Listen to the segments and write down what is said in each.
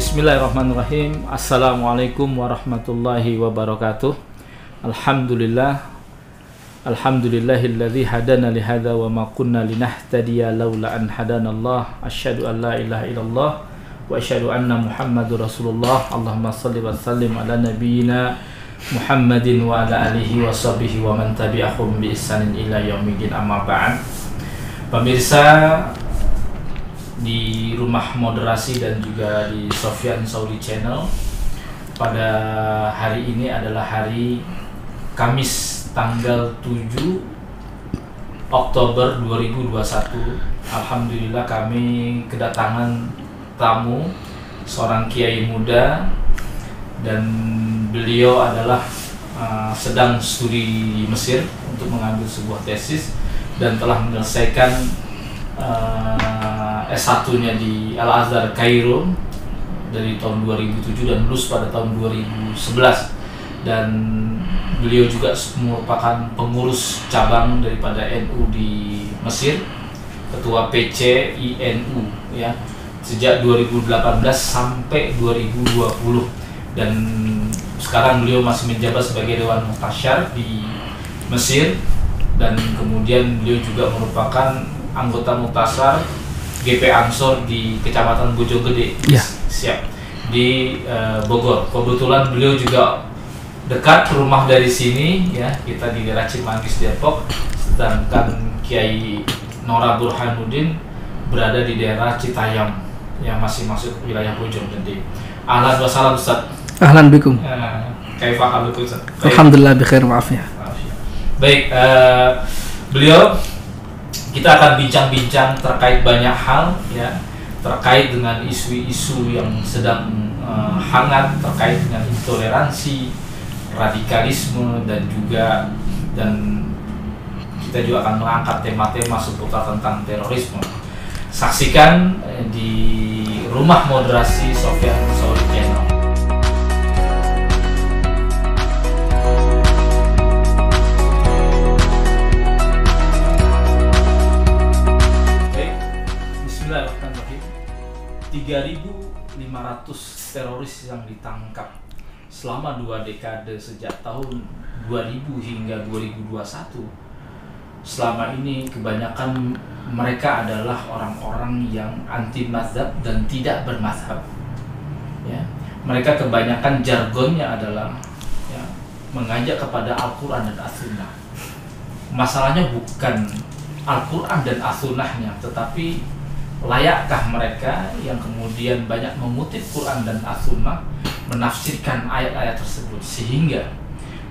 Bismillahirrahmanirrahim. Assalamualaikum warahmatullahi wabarakatuh. Alhamdulillahilladzi hadana lihadza wa ma kunna linahtadiya laula an hadanallah. Asyhadu an la ilaha illallah wa asyhadu anna Muhammadur Rasulullah. Allahumma shalli wa sallim ala nabiyyina Muhammadin wa ala alihi wa sahbihi wa man tabi'ahum bi ihsanin ila yaumil amma ba'd. Pemirsa di Rumah Moderasi dan juga di Sofyan Saudi Channel, pada hari ini adalah hari Kamis tanggal 7 Oktober 2021. Alhamdulillah kami kedatangan tamu, seorang kiai muda, dan beliau adalah sedang studi di Mesir untuk mengambil sebuah tesis dan telah menyelesaikan S1-nya di Al-Azhar Kairo dari tahun 2007 dan lulus pada tahun 2011. Dan beliau juga merupakan pengurus cabang daripada NU di Mesir, ketua PC INU ya, sejak 2018 sampai 2020, dan sekarang beliau masih menjabat sebagai Dewan Muqtasyar di Mesir, dan kemudian beliau juga merupakan anggota Muktasar GP Ansor di Kecamatan Bojonggede, siap, di Bogor. Kebetulan beliau juga dekat rumah dari sini ya, kita di daerah Cimanggis, Depok, sedangkan Kiai Nora Burhanuddin berada di daerah Citayam yang masih masuk wilayah Bojonggede. Ahlan wa salam Ustaz. Ahlan bikum. Kaifa halukum Ustaz? Alhamdulillah bikhair wa afiyah. Baik, beliau, kita akan bincang-bincang terkait banyak hal ya, terkait dengan isu-isu yang sedang hangat, terkait dengan intoleransi, radikalisme, dan kita juga akan mengangkat tema-tema seputar tentang terorisme. Saksikan di Rumah Moderasi Sofyan Saudi Channel. Baik, bismillahirrahmanirrahim. 3.500 teroris yang ditangkap selama 2 dekade sejak tahun 2000 hingga 2021. Selama ini kebanyakan mereka adalah orang-orang yang anti mazhab dan tidak bermazhab ya. Mereka kebanyakan jargonnya adalah ya, mengajak kepada Al-Quran dan As-Sunnah. Masalahnya bukan Al-Quran dan As-Sunnahnya, tetapi layakkah mereka yang kemudian banyak mengutip Quran dan As-Sunnah menafsirkan ayat-ayat tersebut, sehingga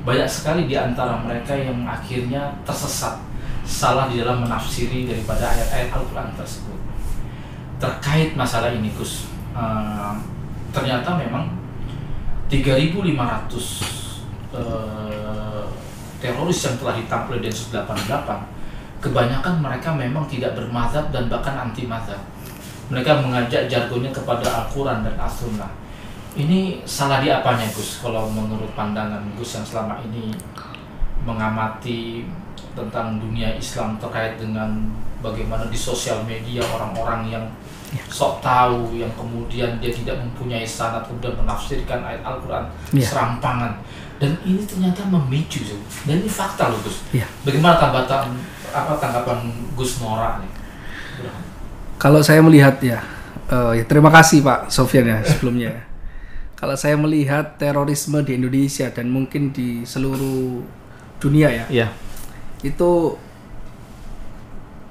banyak sekali di antara mereka yang akhirnya tersesat, salah di dalam menafsiri daripada ayat-ayat Al-Quran tersebut. Terkait masalah ini Gus, ternyata memang 3.500 teroris yang telah ditangkap oleh Densus 88, kebanyakan mereka memang tidak bermazhab dan bahkan anti mazhab. Mereka mengajak jargonnya kepada Al-Quran dan As-Sunnah. Ini salah di apanya Gus, kalau menurut pandangan Gus yang selama ini mengamati tentang dunia Islam terkait dengan bagaimana di sosial media orang-orang yang sok tahu, yang kemudian dia tidak mempunyai sanad, kemudian menafsirkan ayat Al-Quran serampangan, dan ini ternyata memicu, dan ini fakta loh Gus. Bagaimana tanggapan Gus Nora nih? Kalau saya melihat ya terima kasih Pak Sofyan ya sebelumnya. Kalau saya melihat terorisme di Indonesia dan mungkin di seluruh dunia ya, itu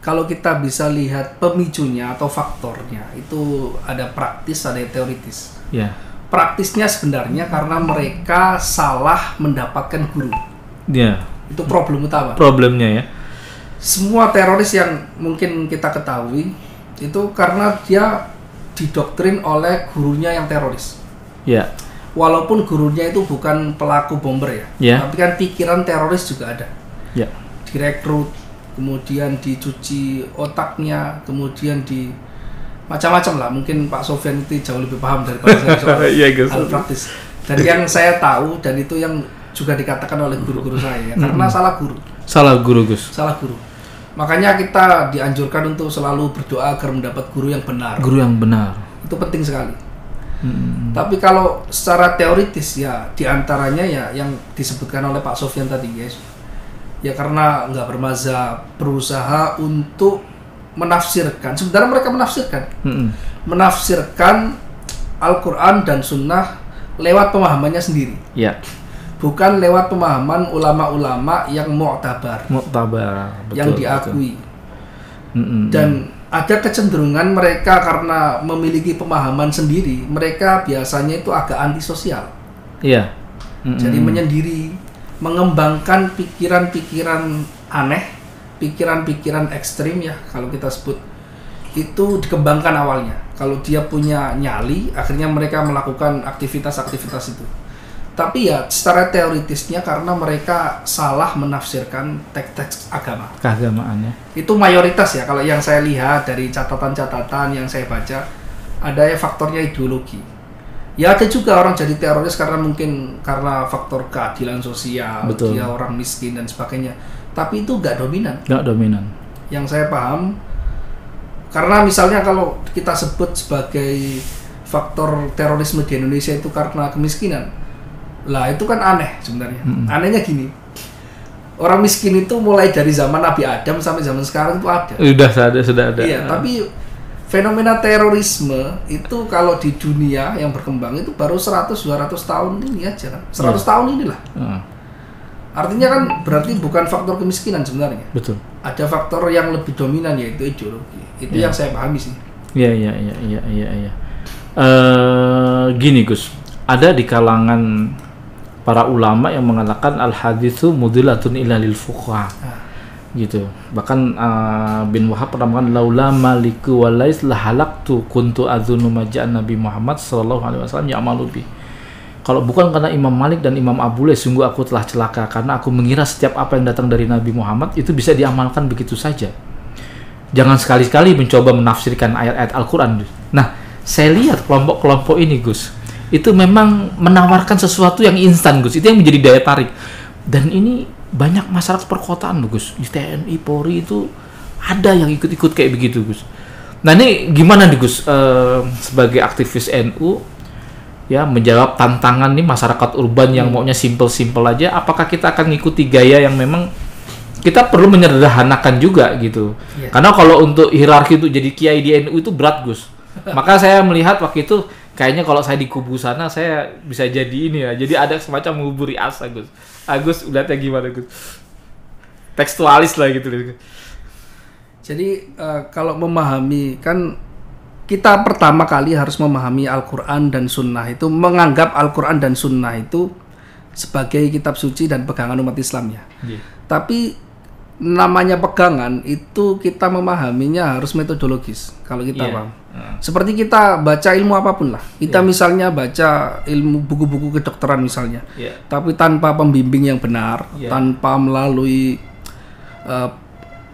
kalau kita bisa lihat pemicunya atau faktornya, itu ada praktis, ada teoritis. Praktisnya sebenarnya karena mereka salah mendapatkan guru. Itu problem utama. Problemnya ya. Semua teroris yang mungkin kita ketahui itu karena dia didoktrin oleh gurunya yang teroris. Walaupun gurunya itu bukan pelaku bomber ya, tapi kan pikiran teroris juga ada. Direkrut, kemudian dicuci otaknya, kemudian di macam-macam lah. Mungkin Pak Sofyan itu jauh lebih paham daripada saya soal hal praktis. Dan yang saya tahu, dan itu yang juga dikatakan oleh guru-guru saya ya, karena salah guru. Salah guru Gus. Salah guru. Makanya kita dianjurkan untuk selalu berdoa agar mendapat guru yang benar. Guru yang benar. Itu penting sekali. Tapi kalau secara teoritis ya diantaranya ya yang disebutkan oleh Pak Sofyan tadi guys, ya karena nggak bermazhab, berusaha untuk menafsirkan. Sebenarnya mereka menafsirkan Al-Quran dan Sunnah lewat pemahamannya sendiri. Ya. Bukan lewat pemahaman ulama-ulama yang mu'tabar, yang diakui. Dan ada kecenderungan mereka karena memiliki pemahaman sendiri, mereka biasanya itu agak antisosial. Iya. Jadi menyendiri, mengembangkan pikiran-pikiran aneh, pikiran-pikiran ekstrim ya kalau kita sebut, itu dikembangkan awalnya. Kalau dia punya nyali, akhirnya mereka melakukan aktivitas-aktivitas itu. Tapi ya secara teoritisnya karena mereka salah menafsirkan teks-teks agama. Keagamaannya. Itu mayoritas ya kalau yang saya lihat dari catatan-catatan yang saya baca, ada ya faktornya ideologi. Ya ada juga orang jadi teroris karena mungkin karena faktor keadilan sosial, betul, dia orang miskin dan sebagainya. Tapi itu nggak dominan. Nggak dominan. Yang saya paham, karena misalnya kalau kita sebut sebagai faktor terorisme di Indonesia itu karena kemiskinan, lah itu kan aneh sebenarnya. Anehnya gini, orang miskin itu mulai dari zaman Nabi Adam sampai zaman sekarang itu ada. Sudah ada. Iya, tapi fenomena terorisme itu kalau di dunia yang berkembang itu baru 100-200 tahun ini aja kan. 100 tahun inilah. Artinya kan berarti bukan faktor kemiskinan sebenarnya. Betul. Ada faktor yang lebih dominan yaitu ideologi. Itu yang saya pahami sih. Iya. Gini Gus, ada di kalangan para ulama yang mengatakan al-haditsu mudhilatun illa lil fuqaha. Gitu. Bahkan bin Wahab pernah mengatakan laula maliku walais la halaktu kuntu adzunnu maja'an Nabi Muhammad sallallahu alaihi wasallam ya'malu bi. Kalau bukan karena Imam Malik dan Imam Abu Lais, sungguh aku telah celaka karena aku mengira setiap apa yang datang dari Nabi Muhammad itu bisa diamalkan begitu saja. Jangan sekali-kali mencoba menafsirkan ayat-ayat Al-Qur'an. Nah, saya lihat kelompok-kelompok ini Gus, itu memang menawarkan sesuatu yang instan Gus. Itu yang menjadi daya tarik. Dan ini banyak masyarakat perkotaan Gus. Di TNI, Polri itu ada yang ikut-ikut kayak begitu Gus. Nah ini gimana nih Gus, sebagai aktivis NU ya menjawab tantangan nih masyarakat urban yang maunya simple-simple aja, apakah kita akan ngikuti gaya yang memang kita perlu menyederhanakan juga gitu. Karena kalau untuk hierarki itu jadi kiai di NU itu berat Gus. Maka saya melihat waktu itu kayaknya kalau saya di kubu sana saya bisa jadi ini ya. Jadi ada semacam menguburi asa Gus. Agus udah gimana Gus? Tekstualis lah gitu. Jadi kalau memahami kan kita pertama kali harus memahami Al-Quran dan Sunnah itu, menganggap Al-Quran dan Sunnah itu sebagai kitab suci dan pegangan umat Islam ya. Tapi namanya pegangan itu kita memahaminya harus metodologis kalau kita paham. Seperti kita baca ilmu apapun lah. Kita misalnya baca ilmu buku-buku kedokteran misalnya. Tapi tanpa pembimbing yang benar, tanpa melalui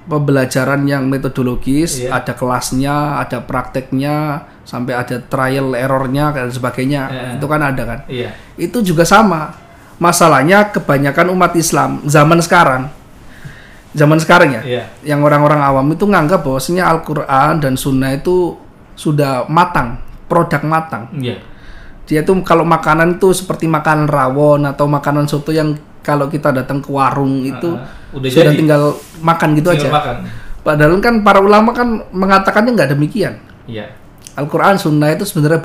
pembelajaran yang metodologis, ada kelasnya, ada prakteknya, sampai ada trial errornya dan sebagainya. Itu kan ada kan. Itu juga sama. Masalahnya kebanyakan umat Islam zaman sekarang ya, yang orang-orang awam itu nganggap bahwasanya Al-Quran dan Sunnah itu sudah matang, produk matang. Dia tuh kalau makanan itu seperti makanan rawon atau makanan soto yang kalau kita datang ke warung itu sudah jadi. Tinggal makan gitu aja. Padahal kan para ulama kan mengatakannya nggak demikian. Al-Quran Sunnah itu sebenarnya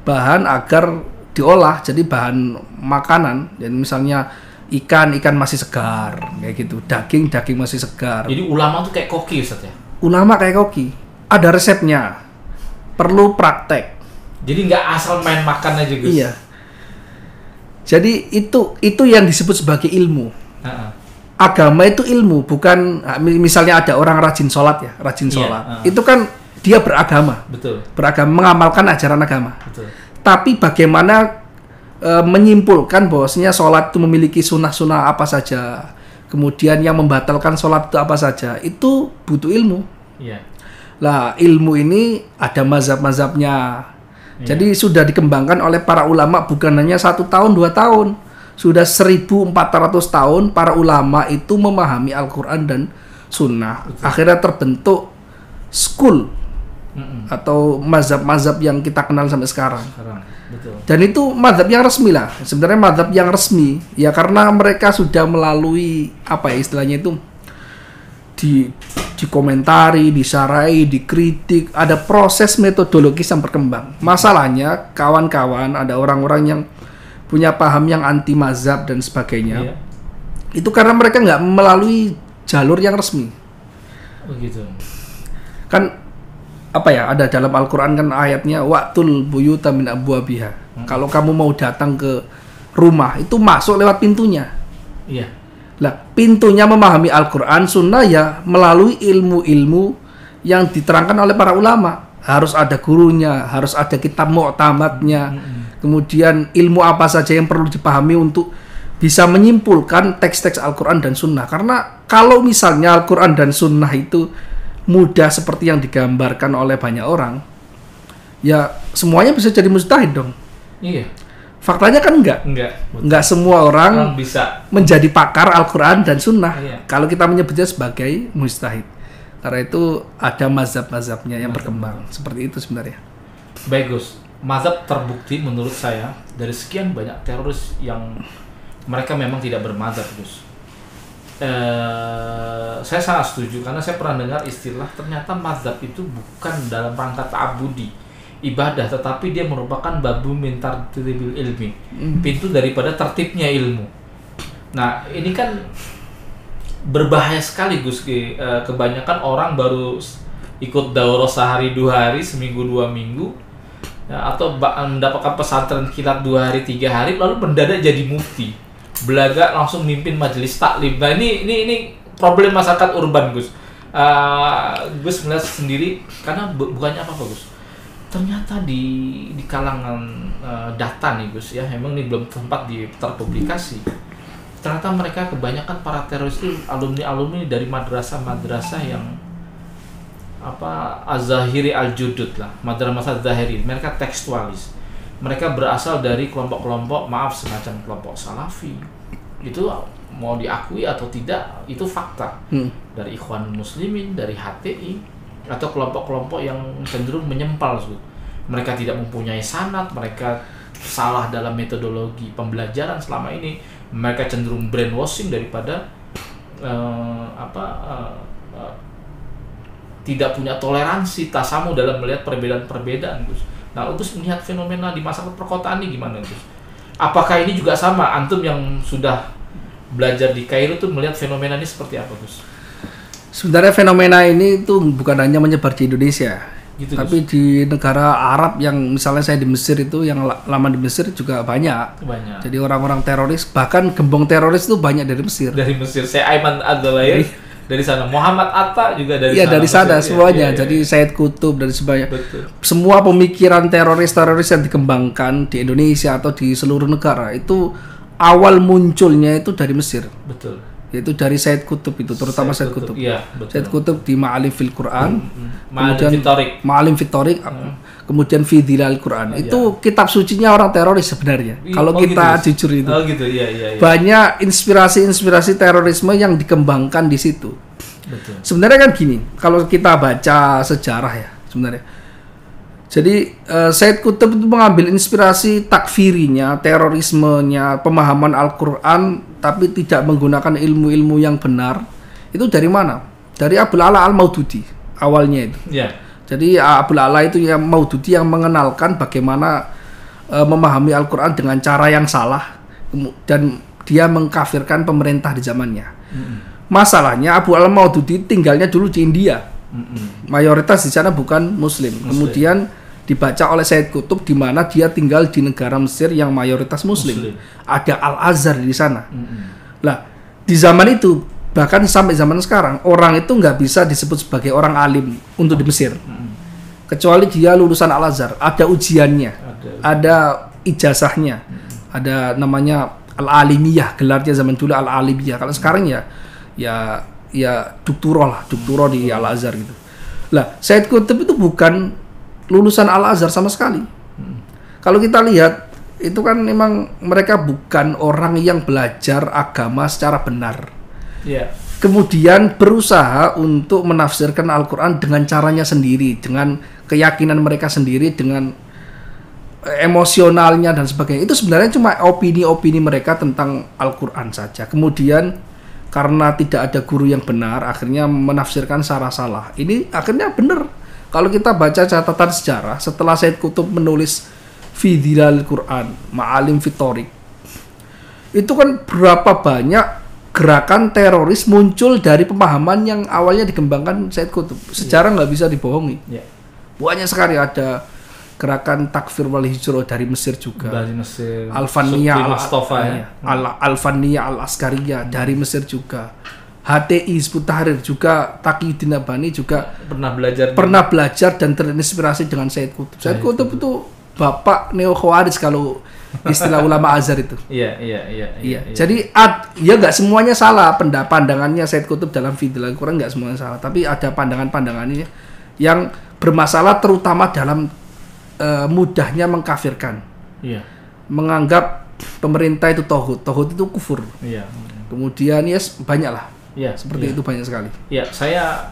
bahan agar diolah jadi bahan makanan. Dan misalnya ikan masih segar kayak gitu, daging masih segar. Jadi ulama tuh kayak koki Ustaz ya? Ulama kayak koki, ada resepnya, perlu praktek. Jadi nggak asal main makan aja Gus. Iya. Jadi itu yang disebut sebagai ilmu. Agama itu ilmu, bukan misalnya ada orang rajin sholat. Itu kan dia beragama. Betul. Beragama, mengamalkan ajaran agama. Betul. Tapi bagaimana menyimpulkan bahwasanya sholat itu memiliki sunnah-sunnah apa saja, kemudian yang membatalkan sholat itu apa saja, itu butuh ilmu. Lah ilmu ini ada mazhab-mazhabnya. Jadi sudah dikembangkan oleh para ulama bukan hanya 1 tahun 2 tahun, sudah 1400 tahun para ulama itu memahami Al-Quran dan Sunnah. Akhirnya terbentuk school atau mazhab-mazhab yang kita kenal sampai sekarang. Betul. Dan itu mazhab yang resmi lah. Sebenarnya mazhab yang resmi ya karena mereka sudah melalui apa ya istilahnya itu dikomentari, disarai, dikritik, ada proses metodologis yang berkembang. Masalahnya kawan-kawan ada orang-orang yang punya paham yang anti mazhab dan sebagainya. Itu karena mereka nggak melalui jalur yang resmi. Begitu. Kan apa ya, ada dalam Al-Quran kan ayatnya waqtul buyuta min abwabiha. Kalau kamu mau datang ke rumah itu masuk lewat pintunya. Iya. Lah, pintunya memahami Al-Quran, Sunnah ya melalui ilmu-ilmu yang diterangkan oleh para ulama. Harus ada gurunya, harus ada kitab mu'tamadnya. Kemudian ilmu apa saja yang perlu dipahami untuk bisa menyimpulkan teks-teks Al-Quran dan Sunnah. Karena kalau misalnya Al-Quran dan Sunnah itu mudah seperti yang digambarkan oleh banyak orang, ya semuanya bisa jadi mujtahid dong. Iya. Faktanya kan enggak semua orang bisa menjadi pakar Al-Quran dan Sunnah. Iya. Kalau kita menyebutnya sebagai mujtahid, karena itu ada mazhab-mazhabnya yang berkembang. Seperti itu sebenarnya. Baik Gus, mazhab terbukti menurut saya dari sekian banyak teroris yang mereka memang tidak bermazhab Gus. Saya sangat setuju karena saya pernah dengar istilah ternyata mazhab itu bukan dalam rangka ta'abudi ibadah, tetapi dia merupakan babu min tartibil ilmi, pintu daripada tertibnya ilmu. Nah ini kan berbahaya sekali Gus. Kebanyakan orang baru ikut daurah sehari 2 hari, seminggu 2 minggu, ya, atau mendapatkan pesantren kilat 2 hari 3 hari lalu mendadak jadi mufti, belaga langsung mimpin majelis taklim. Nah ini problem masyarakat urban Gus. Gus melihat sendiri karena bukannya apa-apa Gus. Ternyata di kalangan data nih Gus ya, memang ini belum sempat terpublikasi. Ternyata mereka kebanyakan para teroris itu alumni dari madrasah yang Az-Zahiri Al-Judud lah, madrasah Zahiri. Mereka tekstualis. Mereka berasal dari kelompok-kelompok semacam kelompok Salafi. Itu mau diakui atau tidak itu fakta. Dari Ikhwanul Muslimin, dari HTI, atau kelompok-kelompok yang cenderung menyempal. Mereka tidak mempunyai sanad, mereka salah dalam metodologi pembelajaran selama ini, mereka cenderung brainwashing daripada tidak punya toleransi, tasamu dalam melihat perbedaan-perbedaan Gus. Nah, Gus melihat fenomena di masyarakat perkotaan ini gimana Gus? Apakah ini juga sama? Antum yang sudah belajar di Kairo tuh melihat fenomena ini seperti apa Gus? Sebenarnya fenomena ini tuh bukan hanya menyebar di Indonesia, gitu, tapi Gus? di negara Arab yang misalnya saya di Mesir itu, yang lama di Mesir juga banyak. Jadi orang-orang teroris, bahkan gembong teroris itu banyak dari Mesir. Dari Mesir, saya Aiman Ad-Dalair dari sana, Muhammad Atta juga dari sana. Iya dari sana Mesir, semuanya. Jadi Said Qutb dan sebagainya. Semua pemikiran teroris yang dikembangkan di Indonesia atau di seluruh negara itu awal munculnya itu dari Mesir. Betul. Yaitu dari Said Qutb itu, terutama Said Qutb. Iya, Said Qutb di Ma'alim fil Quran, Ma'alim Fitorik, kemudian fi Dhilal Quran. Itu kitab sucinya orang teroris sebenarnya. Kalau kita gitu, jujur itu. Gitu, iya. Banyak inspirasi terorisme yang dikembangkan di situ. Betul. Sebenarnya kan gini, kalau kita baca sejarah ya sebenarnya. Jadi Said Qutb itu mengambil inspirasi takfirinya, terorismenya, pemahaman Al-Quran, tapi tidak menggunakan ilmu-ilmu yang benar. Itu dari mana? Dari Abul Ala Al-Maududi awalnya itu. Yeah. Jadi Abul Ala itu yang Maududi yang mengenalkan bagaimana memahami Al-Quran dengan cara yang salah, dan dia mengkafirkan pemerintah di zamannya. Masalahnya Abu Al-Maududi tinggalnya dulu di India. Mayoritas di sana bukan Muslim. Kemudian dibaca oleh Said Qutb di mana dia tinggal di negara Mesir yang mayoritas Muslim. Ada Al-Azhar di sana. Lah, di zaman itu bahkan sampai zaman sekarang orang itu nggak bisa disebut sebagai orang alim untuk di Mesir. Kecuali dia lulusan Al-Azhar, ada ujiannya, ada ijazahnya, ada namanya Al-Alimiyah, gelarnya zaman dulu Al-Alimiyah. Kalau sekarang ya doktoral di Al-Azhar gitu. Lah, Said Qutb itu bukan lulusan Al-Azhar sama sekali. Kalau kita lihat itu kan memang mereka bukan orang yang belajar agama secara benar. kemudian berusaha untuk menafsirkan Al-Quran dengan caranya sendiri, dengan keyakinan mereka sendiri, dengan emosionalnya dan sebagainya. Itu sebenarnya cuma opini-opini mereka tentang Al-Quran saja. Kemudian karena tidak ada guru yang benar, akhirnya menafsirkan secara salah. Ini akhirnya benar. Kalau kita baca catatan sejarah, setelah Sayyid Qutb menulis Fi Dhilal Quran, Ma'alim Fitorik, itu kan berapa banyak gerakan teroris muncul dari pemahaman yang awalnya dikembangkan Sayyid Qutb. Sejarah nggak bisa dibohongi. Banyak sekali ada gerakan takfir wal hijrah dari Mesir juga. Dari Mesir. Al-Faniyah Al-Askariyah dari Mesir juga. HTI Hizbut Tahrir juga, Taqiyuddin Abani juga pernah belajar dan terinspirasi dengan Sayyid Qutb. Sayyid Qutb itu bapak neo khawarij kalau istilah ulama Azhar itu. Iya. Jadi ya nggak semuanya salah pandangannya Sayyid Qutb dalam Fi Dhilal Quran, nggak semuanya salah, tapi ada pandangannya yang bermasalah, terutama dalam mudahnya mengkafirkan. Iya. Menganggap pemerintah itu tauhid itu kufur. Iya. Kemudian ya banyak lah. Ya, seperti itu banyak sekali. Ya, saya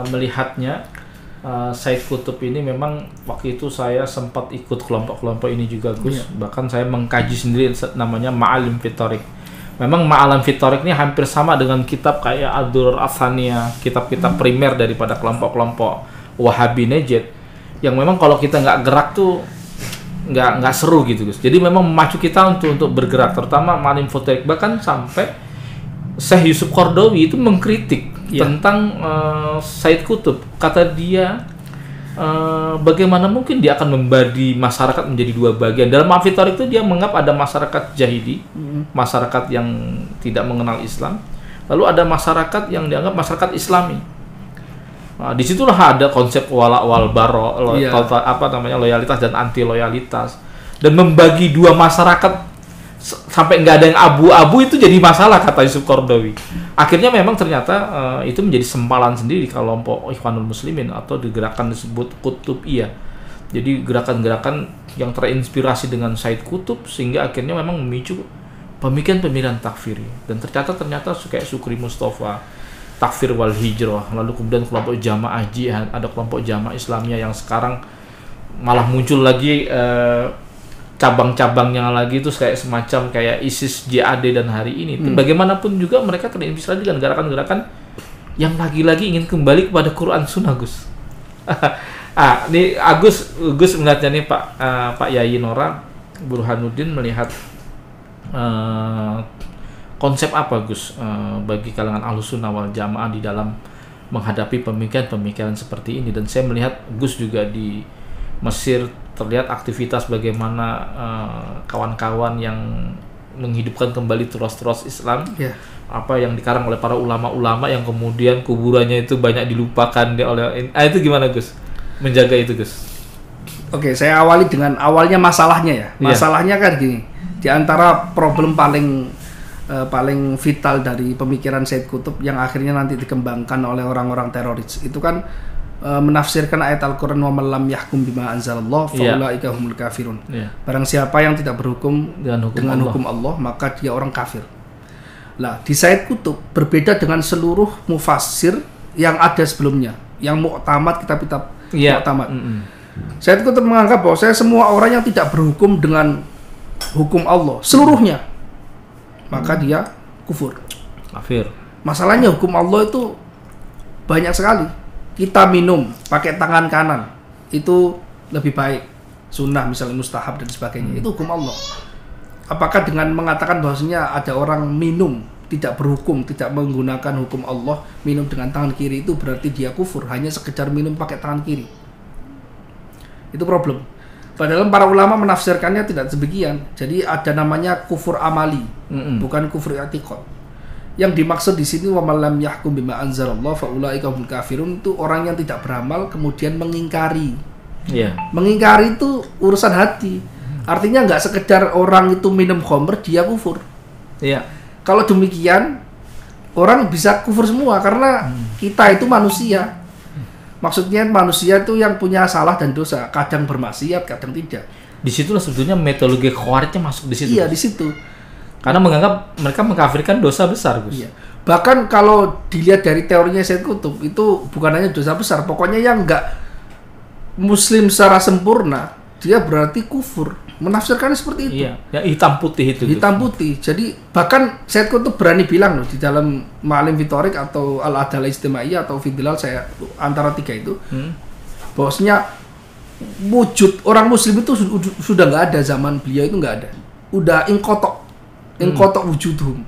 melihatnya Sayyid Qutb ini memang waktu itu saya sempat ikut kelompok-kelompok ini juga, Gus. Ya. Bahkan saya mengkaji sendiri namanya Ma'alim Fitorik. Memang Ma'alim Fitorik ini hampir sama dengan kitab kayak Ad-Durar Ats-Tsaniyah, kitab-kitab primer daripada kelompok-kelompok Wahabi Najd, yang memang kalau kita nggak gerak tuh nggak seru gitu, Gus. Jadi memang memacu kita untuk bergerak, terutama Ma'alim Fitorik. Bahkan sampai Syekh Yusuf Qaradawi itu mengkritik tentang Sayyid Qutb. Kata dia, bagaimana mungkin dia akan membagi masyarakat menjadi dua bagian. Dalam Ma'alim Fitorik itu dia menganggap ada masyarakat jahili, masyarakat yang tidak mengenal Islam. Lalu ada masyarakat yang dianggap masyarakat Islami. Nah, disitulah ada konsep wala wal baro, loyalitas dan anti loyalitas, dan membagi dua masyarakat sampai nggak ada yang abu-abu itu jadi masalah, kata Yusuf Qaradawi. Akhirnya memang ternyata itu menjadi sempalan sendiri kelompok Ikhwanul Muslimin atau di gerakan disebut Qutubiyah. Jadi gerakan-gerakan yang terinspirasi dengan Sayyid Qutb sehingga akhirnya memang memicu pemikiran-pemikiran takfiri. Dan ternyata kayak Sukri Mustafa, takfir wal hijrah, lalu kemudian kelompok jamaah jihad, ada kelompok jamaah Islamiyah yang sekarang malah muncul lagi cabang-cabangnya lagi itu kayak ISIS, JAD dan hari ini. Bagaimanapun juga mereka terinspirasi dengan gerakan-gerakan yang lagi-lagi ingin kembali kepada Quran Sunnah, Gus. Ini Gus melihatnya nih Pak Yayi Nora Burhanuddin melihat konsep apa, Gus, bagi kalangan Ahlus Sunnah wal Jamaah di dalam menghadapi pemikiran-pemikiran seperti ini. Dan saya melihat Gus juga di Mesir terlihat aktivitas bagaimana kawan-kawan yang menghidupkan kembali turas-turas Islam, apa yang dikarang oleh para ulama-ulama yang kemudian kuburannya itu banyak dilupakan oleh itu gimana, Gus, menjaga itu, Gus? Oke, saya awali dengan awalnya masalahnya ya. Masalahnya kan gini, di antara problem paling vital dari pemikiran Sayyid Qutb yang akhirnya nanti dikembangkan oleh orang-orang teroris itu kan menafsirkan ayat Al-Quran wa man lam yahkum bima anzalallah fa ulaika humul kafirun. Barang siapa yang tidak berhukum dengan hukum Allah, maka dia orang kafir. Lah, di Sayyid Qutb berbeda dengan seluruh mufassir yang ada sebelumnya, yang mu'tamad, kitab-kitab mu'tamad. Sayyid Qutb menganggap bahwa semua orang yang tidak berhukum dengan hukum Allah seluruhnya, maka dia kufur, kafir. Masalahnya hukum Allah itu banyak sekali. Kita minum pakai tangan kanan itu lebih baik, sunnah misalnya, mustahab dan sebagainya, itu hukum Allah. Apakah dengan mengatakan bahwasanya ada orang minum tidak berhukum, tidak menggunakan hukum Allah, minum dengan tangan kiri, itu berarti dia kufur hanya sekedar minum pakai tangan kiri? Itu problem. Padahal para ulama menafsirkannya tidak demikian. Jadi ada namanya kufur amali, bukan kufur i'tiqad. Yang dimaksud di sini wa man lam yahkum bima anzalallah fa ulaika humul kafirun, itu orang yang tidak beramal kemudian mengingkari. Mengingkari itu urusan hati. Artinya nggak sekedar orang itu minum khamr dia kufur. Kalau demikian orang bisa kufur semua karena kita itu manusia. Maksudnya manusia itu yang punya salah dan dosa, kadang bermaksiat, kadang tidak. Disitulah sebetulnya metodologi khawarijnya masuk di situ. Iya, di situ. Karena menganggap mereka mengkafirkan dosa besar, Gus. Iya. Bahkan kalau dilihat dari teorinya Sayyid Qutb, itu bukan hanya dosa besar, pokoknya yang nggak muslim secara sempurna, dia berarti kufur. Menafsirkannya seperti itu. Iya, ya hitam putih itu. Hitam putih. Jadi bahkan Sayyid Qutb berani bilang loh di dalam Ma'alim Fitorik atau Al-Adalah Istimaiyah atau Fidilal, saya antara tiga itu, bahwasanya wujud orang muslim itu sudah nggak ada zaman beliau, itu nggak ada. Udah ingkotok wujudhum.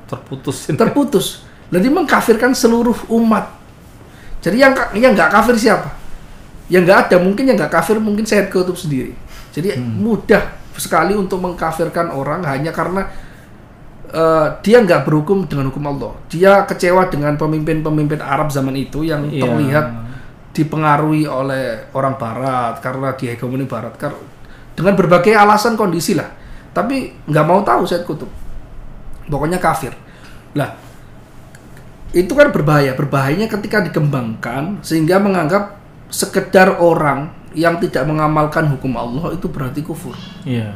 Terputus. Jadi mengkafirkan seluruh umat. Jadi yang nggak kafir siapa? Yang nggak ada, mungkin yang nggak kafir mungkin Sayyid Qutb sendiri. Jadi mudah sekali untuk mengkafirkan orang hanya karena dia nggak berhukum dengan hukum Allah. Dia kecewa dengan pemimpin-pemimpin Arab zaman itu yang terlihat dipengaruhi oleh orang Barat karena dihegemoni Barat dengan berbagai alasan kondisi lah. Tapi nggak mau tahu Sayyid Qutb. Pokoknya kafir. Lah, itu kan berbahayanya ketika dikembangkan sehingga menganggap sekedar orang yang tidak mengamalkan hukum Allah itu berarti kufur.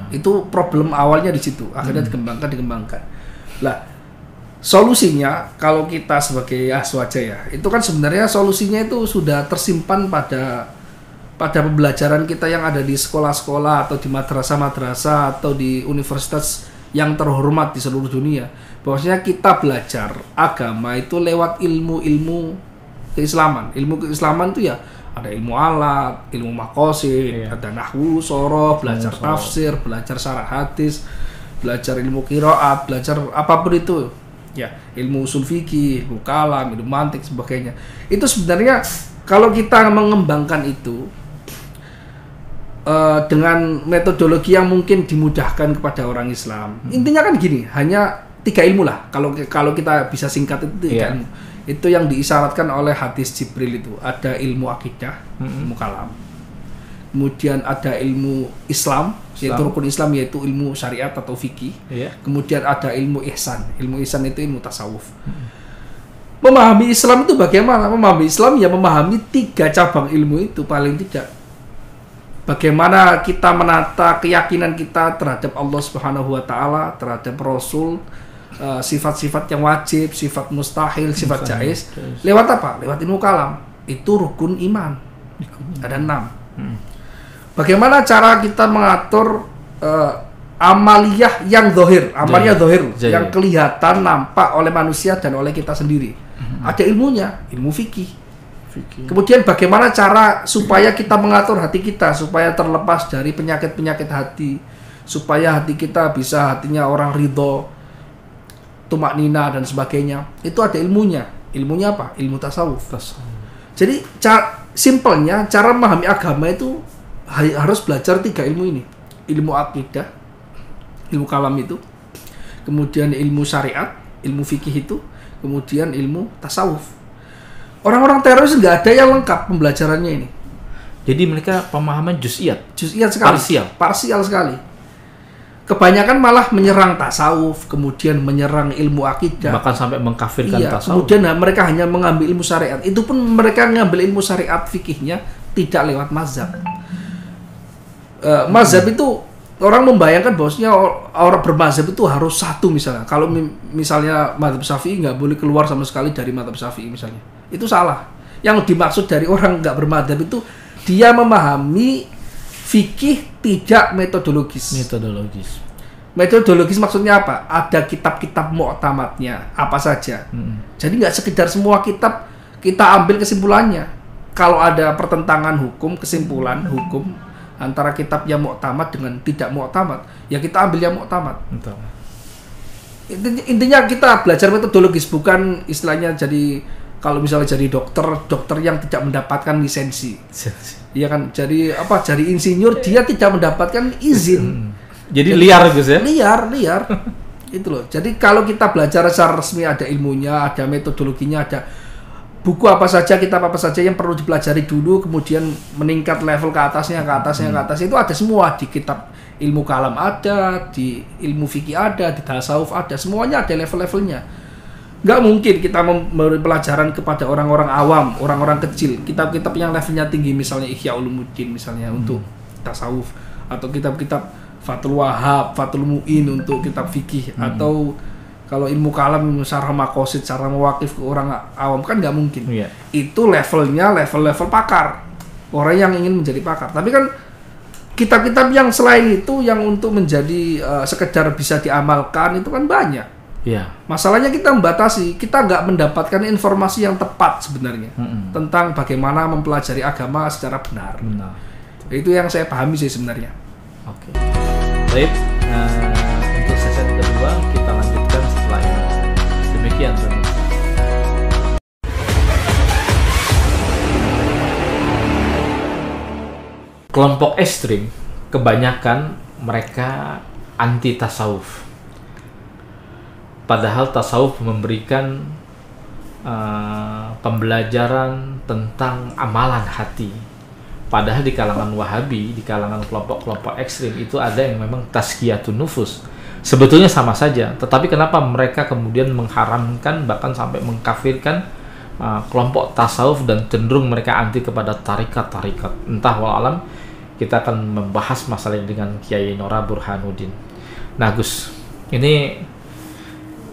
Itu problem awalnya di situ. Akhirnya dikembangkan. Lah, solusinya kalau kita sebagai aswaja ya, itu kan sebenarnya solusinya itu sudah tersimpan pada pembelajaran kita yang ada di sekolah-sekolah atau di madrasah-madrasah atau di universitas yang terhormat di seluruh dunia. Bahwasanya kita belajar agama itu lewat ilmu-ilmu keislaman. Ilmu keislaman itu ya ada ilmu alat, ilmu maqasid, ada nahwu, sorof, belajar tafsir, belajar syarah hadis, belajar ilmu qiraat, belajar apapun itu. Ya, ilmu usul fikih, ilmu kalam, ilmu mantik, sebagainya. Itu sebenarnya kalau kita mengembangkan itu dengan metodologi yang mungkin dimudahkan kepada orang Islam. Intinya kan gini, hanya 3 ilmu lah. Kalau kita bisa singkat itu 3 ilmu. Itu yang diisyaratkan oleh hadis Jibril itu. Ada ilmu akidah, ilmu kalam. Kemudian ada ilmu Islam, yaitu rukun Islam, yaitu ilmu syariat atau fikih. Kemudian ada ilmu ihsan. Ilmu ihsan itu ilmu tasawuf. Memahami Islam itu bagaimana? Memahami Islam ya memahami 3 cabang ilmu itu paling tidak. Bagaimana kita menata keyakinan kita terhadap Allah Subhanahu wa taala, terhadap Rasul, sifat-sifat yang wajib, sifat mustahil, sifat jaiz. Lewat apa? Lewat ilmu kalam. Itu rukun iman. Ada 6. Bagaimana cara kita mengatur amaliyah yang zahir, yang kelihatan, nampak oleh manusia dan oleh kita sendiri. Ada ilmunya, ilmu fikih. Kemudian bagaimana cara supaya kita mengatur hati kita supaya terlepas dari penyakit-penyakit hati, supaya hati kita bisa hatinya orang ridho, tumak nina dan sebagainya. Itu ada ilmunya. Ilmunya apa? Ilmu tasawuf. Jadi simpelnya cara memahami agama itu harus belajar 3 ilmu ini. Ilmu akidah, ilmu kalam itu, kemudian ilmu syariat, ilmu fikih itu, kemudian ilmu tasawuf. Orang-orang teroris nggak ada yang lengkap pembelajarannya ini. Jadi mereka pemahaman juz'iyat sekali, parsial sekali. Kebanyakan malah menyerang tasawuf, kemudian menyerang ilmu akidah, bahkan sampai mengkafirkan tasawuf. Kemudian mereka hanya mengambil ilmu syariat. Itu pun mereka mengambil ilmu syariat fikihnya tidak lewat mazhab. Mazhab itu orang membayangkan bahwasanya orang bermazhab itu harus satu misalnya. Kalau misalnya mazhab Syafi'i nggak boleh keluar sama sekali dari mazhab Syafi'i misalnya. Itu salah. Yang dimaksud dari orang nggak bermadzhab itu dia memahami fikih tidak metodologis. Metodologis maksudnya apa? Ada kitab-kitab mu'tamadnya apa saja. Jadi nggak sekedar semua kitab kita ambil kesimpulannya. Kalau ada pertentangan hukum, kesimpulan hukum antara kitab yang mu'tamad dengan tidak mu'tamad, ya kita ambil yang mu'tamad. Intinya kita belajar metodologis, bukan istilahnya jadi kalau misalnya jadi dokter yang tidak mendapatkan lisensi. Iya kan? Jadi insinyur dia tidak mendapatkan izin. Jadi liar Gus ya? Liar. Itu loh. Jadi kalau kita belajar secara resmi ada ilmunya, ada metodologinya, ada buku apa saja, kitab apa saja yang perlu dipelajari dulu, kemudian meningkat level ke atasnya, itu ada semua di kitab ilmu kalam ada, di ilmu fikih ada, di tasawuf ada, semuanya ada level-levelnya. Nggak mungkin kita memberi pelajaran kepada orang-orang awam, orang-orang kecil, kitab-kitab yang levelnya tinggi, misalnya Ihya Ulumuddin misalnya untuk tasawuf, atau kitab-kitab Fathul Wahhab, Fathul Mu'in untuk kitab fikih, atau kalau ilmu kalam syarah maqasid, syarah mawaqif ke orang awam kan nggak mungkin. Itu levelnya level pakar, orang yang ingin menjadi pakar. Tapi kan kitab-kitab yang selain itu yang untuk menjadi sekedar bisa diamalkan itu kan banyak. Masalahnya kita membatasi, kita nggak mendapatkan informasi yang tepat sebenarnya tentang bagaimana mempelajari agama secara benar. Itu yang saya pahami sih sebenarnya. Oke. Baik, untuk sesi kedua kita lanjutkan setelah ini. Demikian teman-teman. Kelompok ekstrim kebanyakan mereka anti tasawuf. Padahal tasawuf memberikan pembelajaran tentang amalan hati. Padahal di kalangan Wahabi, di kalangan kelompok-kelompok ekstrim itu ada yang memang tazkiyatun nufus. Sebetulnya sama saja, tetapi kenapa mereka kemudian mengharamkan bahkan sampai mengkafirkan kelompok tasawuf dan cenderung mereka anti kepada tarikat-tarikat. Entah wallahualam, kita akan membahas masalah ini dengan Kiai Nora Burhanuddin. Nah Gus, ini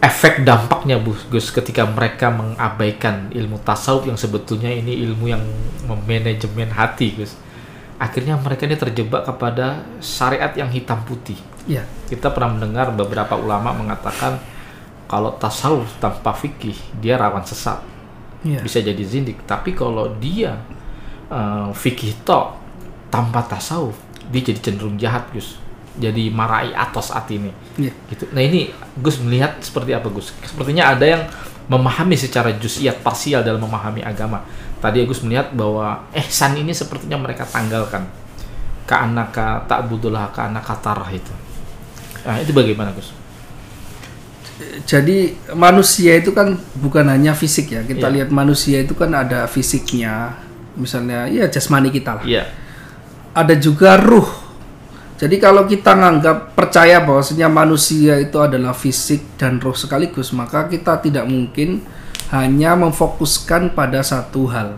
efek dampaknya Gus ketika mereka mengabaikan ilmu tasawuf yang sebetulnya ini ilmu yang memanajemen hati Gus. Akhirnya mereka ini terjebak kepada syariat yang hitam putih. Kita pernah mendengar beberapa ulama mengatakan kalau tasawuf tanpa fikih dia rawan sesat, bisa jadi zindik. Tapi kalau dia fikih tok tanpa tasawuf dia jadi cenderung jahat Gus. Jadi marai atos hati ini. Gitu. Nah ini Gus melihat seperti apa Gus? Sepertinya ada yang memahami secara juz'iyat parsial dalam memahami agama. Tadi Gus melihat bahwa ihsan ini sepertinya mereka tanggalkan. Ka'annaka ta'budullah ka'annaka tarah itu. Nah itu bagaimana Gus? Jadi manusia itu kan bukan hanya fisik ya. Kita lihat manusia itu kan ada fisiknya. Misalnya ya jasmani kita lah. Ada juga ruh. Jadi kalau kita nganggap percaya bahwasanya manusia itu adalah fisik dan roh sekaligus, maka kita tidak mungkin hanya memfokuskan pada satu hal.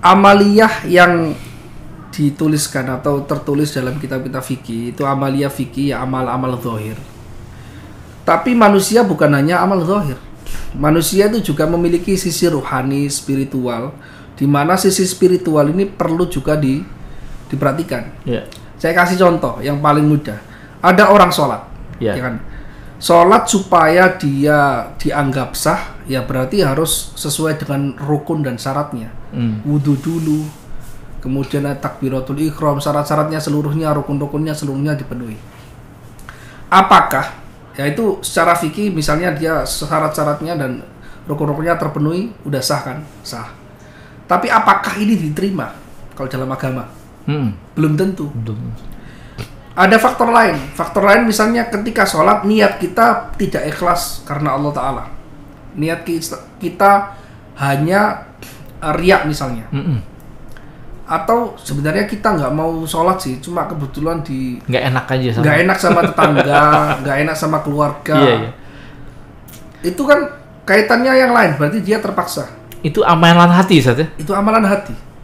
Amaliyah yang dituliskan atau tertulis dalam kitab-kitab fikih itu amaliyah fikih ya amal-amal zahir. Tapi manusia bukan hanya amal zahir. Manusia itu juga memiliki sisi rohani, spiritual, di mana sisi spiritual ini perlu juga diperhatikan. Saya kasih contoh yang paling mudah. Ada orang sholat, ya kan? Sholat supaya dia dianggap sah, ya berarti harus sesuai dengan rukun dan syaratnya. Wudu dulu, kemudian takbiratul ihram, syarat-syaratnya seluruhnya, rukun-rukunnya seluruhnya dipenuhi. Apakah, ya itu secara fikih misalnya dia syarat-syaratnya dan rukun-rukunnya terpenuhi, udah sah kan? Sah. Tapi apakah ini diterima kalau dalam agama? Belum tentu. Ada faktor lain. Faktor lain misalnya ketika sholat niat kita tidak ikhlas karena Allah Ta'ala. Niat kita hanya riak misalnya. Atau sebenarnya kita nggak mau sholat sih, cuma kebetulan nggak enak aja sama. Nggak enak sama tetangga, nggak enak sama keluarga. Itu kan kaitannya yang lain, berarti dia terpaksa. Itu amalan hati saja. Itu amalan hati.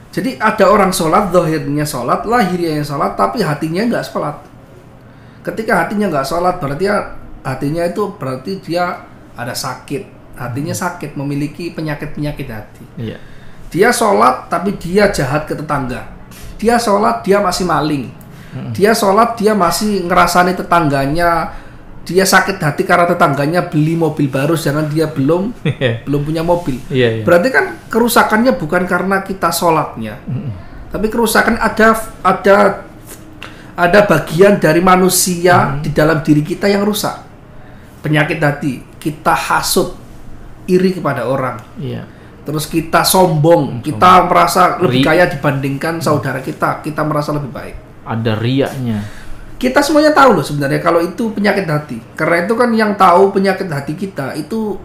Jadi ada orang sholat, zahirnya sholat, lahirnya sholat, tapi hatinya nggak sholat. Ketika hatinya nggak sholat, berarti hatinya itu berarti dia ada sakit. Hatinya sakit, memiliki penyakit-penyakit hati. Dia sholat, tapi dia jahat ke tetangga. Dia sholat, dia masih maling. Dia sholat, dia masih ngerasani tetangganya. Dia sakit hati karena tetangganya beli mobil baru, sedangkan dia belum punya mobil. Berarti kan kerusakannya bukan karena kita sholatnya, tapi kerusakan ada bagian dari manusia di dalam diri kita yang rusak. Penyakit hati, kita hasut, iri kepada orang. Terus kita sombong, kita merasa lebih kaya dibandingkan saudara kita merasa lebih baik. Ada riaknya. Kita semuanya tahu loh sebenarnya kalau itu penyakit hati. Karena itu kan yang tahu penyakit hati kita itu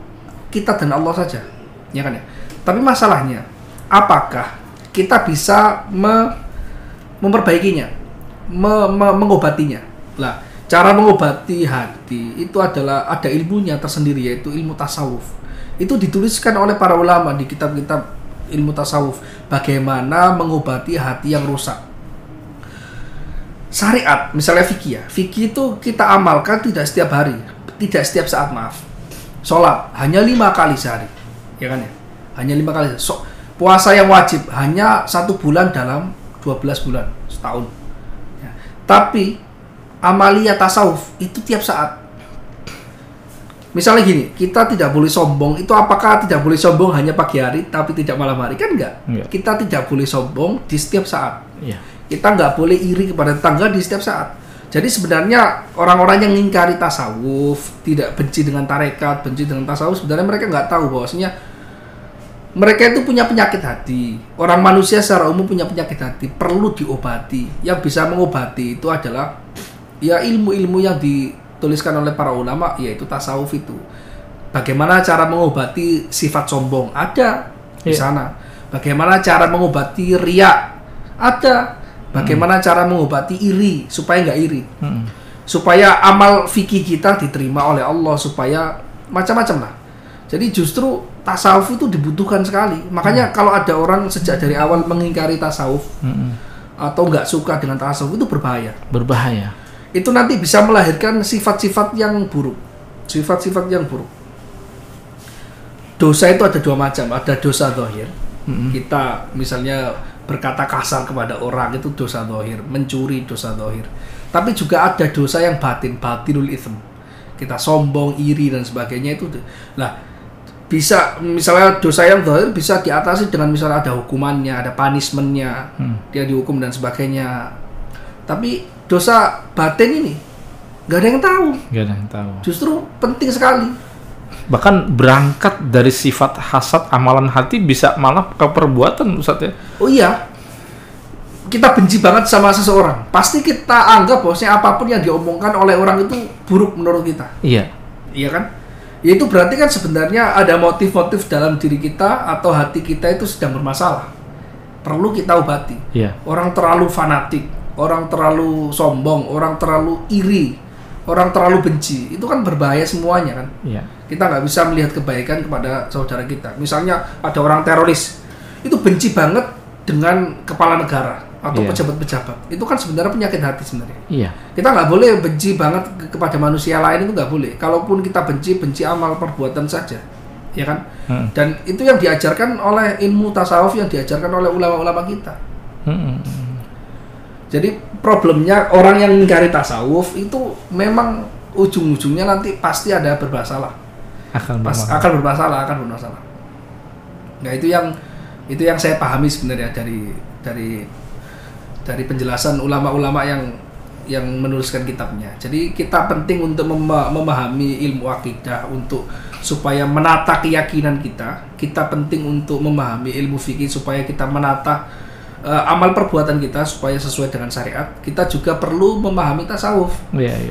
kita dan Allah saja, ya kan ya. Tapi masalahnya, apakah kita bisa memperbaikinya, mengobatinya? Lah, cara mengobati hati itu adalah ada ilmunya tersendiri, yaitu ilmu tasawuf. Itu dituliskan oleh para ulama di kitab-kitab ilmu tasawuf. Bagaimana mengobati hati yang rusak. syariat, misalnya fikih ya. Fikih itu kita amalkan tidak setiap hari, tidak setiap saat, maaf. Sholat hanya 5 kali sehari, ya kan ya? Hanya 5 kali. Puasa yang wajib hanya 1 bulan dalam 12 bulan setahun. Ya. Tapi amalia tasawuf itu tiap saat. Misalnya gini, kita tidak boleh sombong. Itu apakah tidak boleh sombong hanya pagi hari tapi tidak malam hari? Kan enggak. Kita tidak boleh sombong di setiap saat. Iya. Kita nggak boleh iri kepada tetangga di setiap saat. Jadi sebenarnya orang-orang yang mengingkari tasawuf, tidak benci dengan tarekat, benci dengan tasawuf, sebenarnya mereka nggak tahu bahwasanya mereka itu punya penyakit hati. Orang manusia secara umum punya penyakit hati, perlu diobati. Yang bisa mengobati itu adalah ya ilmu-ilmu yang dituliskan oleh para ulama, yaitu tasawuf itu. Bagaimana cara mengobati sifat sombong? Ada di sana. Bagaimana cara mengobati riya? Ada. Bagaimana cara mengobati iri supaya nggak iri, supaya amal fikih kita diterima oleh Allah, supaya macam-macam lah. Jadi justru tasawuf itu dibutuhkan sekali. Makanya kalau ada orang sejak dari awal mengingkari tasawuf atau nggak suka dengan tasawuf, itu berbahaya. Berbahaya. Itu nanti bisa melahirkan sifat-sifat yang buruk. Sifat-sifat yang buruk. Dosa itu ada 2 macam. Ada dosa zahir. Kita misalnya berkata kasar kepada orang, itu dosa zahir, mencuri dosa zahir. Tapi juga ada dosa yang batin, batinul itsm. Kita sombong, iri dan sebagainya itu. Lah, bisa misalnya dosa yang zahir bisa diatasi dengan misalnya ada hukumannya, ada punishment-nya, dia dihukum dan sebagainya. Tapi dosa batin ini nggak ada yang tahu. Nggak ada yang tahu. Justru penting sekali. Bahkan berangkat dari sifat hasad amalan hati bisa malah ke perbuatan, Ustaz ya. Oh iya, kita benci banget sama seseorang, pasti kita anggap bahwasanya apapun yang diomongkan oleh orang itu buruk menurut kita. Iya. Iya kan? Ya itu berarti kan sebenarnya ada motif-motif dalam diri kita atau hati kita itu sedang bermasalah, perlu kita obati. Iya. Orang terlalu fanatik, orang terlalu sombong, orang terlalu iri, orang terlalu benci, itu kan berbahaya semuanya kan. Iya. Kita nggak bisa melihat kebaikan kepada saudara kita. Misalnya ada orang teroris, itu benci banget dengan kepala negara atau pejabat-pejabat. Itu kan sebenarnya penyakit hati sebenarnya. Iya. Kita nggak boleh benci banget kepada manusia lain, itu nggak boleh. Kalaupun kita benci amal perbuatan saja, ya kan. Dan itu yang diajarkan oleh ilmu tasawuf, yang diajarkan oleh ulama-ulama kita. Jadi problemnya orang yang mengingkari tasawuf itu memang ujung-ujungnya nanti pasti ada bermasalah. Akan bermasalah. Nah itu yang saya pahami sebenarnya dari penjelasan ulama-ulama yang menuliskan kitabnya. Jadi kita penting untuk memahami ilmu akidah supaya menata keyakinan kita. Kita penting untuk memahami ilmu fikih supaya kita menata amal perbuatan kita supaya sesuai dengan syariat. Kita juga perlu memahami tasawuf,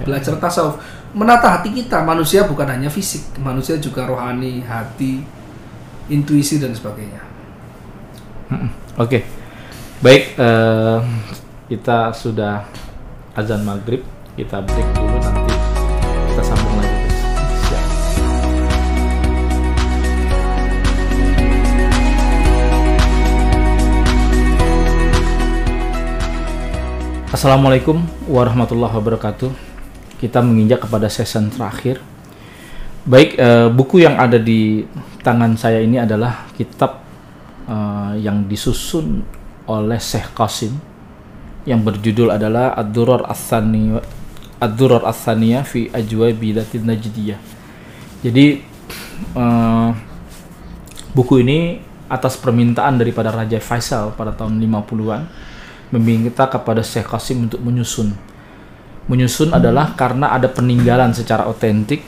belajar tasawuf, menata hati kita. Manusia bukan hanya fisik, manusia juga rohani, hati, intuisi dan sebagainya. Oke. Baik, kita sudah azan maghrib, kita break dulu, nanti kita sambung lagi. Siap. Assalamualaikum warahmatullahi wabarakatuh. Kita menginjak kepada season terakhir. Baik, buku yang ada di tangan saya ini adalah kitab yang disusun oleh Syekh Qasim yang berjudul adalah Ad-Durar Ats-Tsaniyah fi Ajwabi Datin Najdiyah. Jadi buku ini atas permintaan daripada Raja Faisal pada tahun 50-an meminta kepada Syekh Qasim untuk menyusun. Menyusun adalah karena ada peninggalan secara otentik,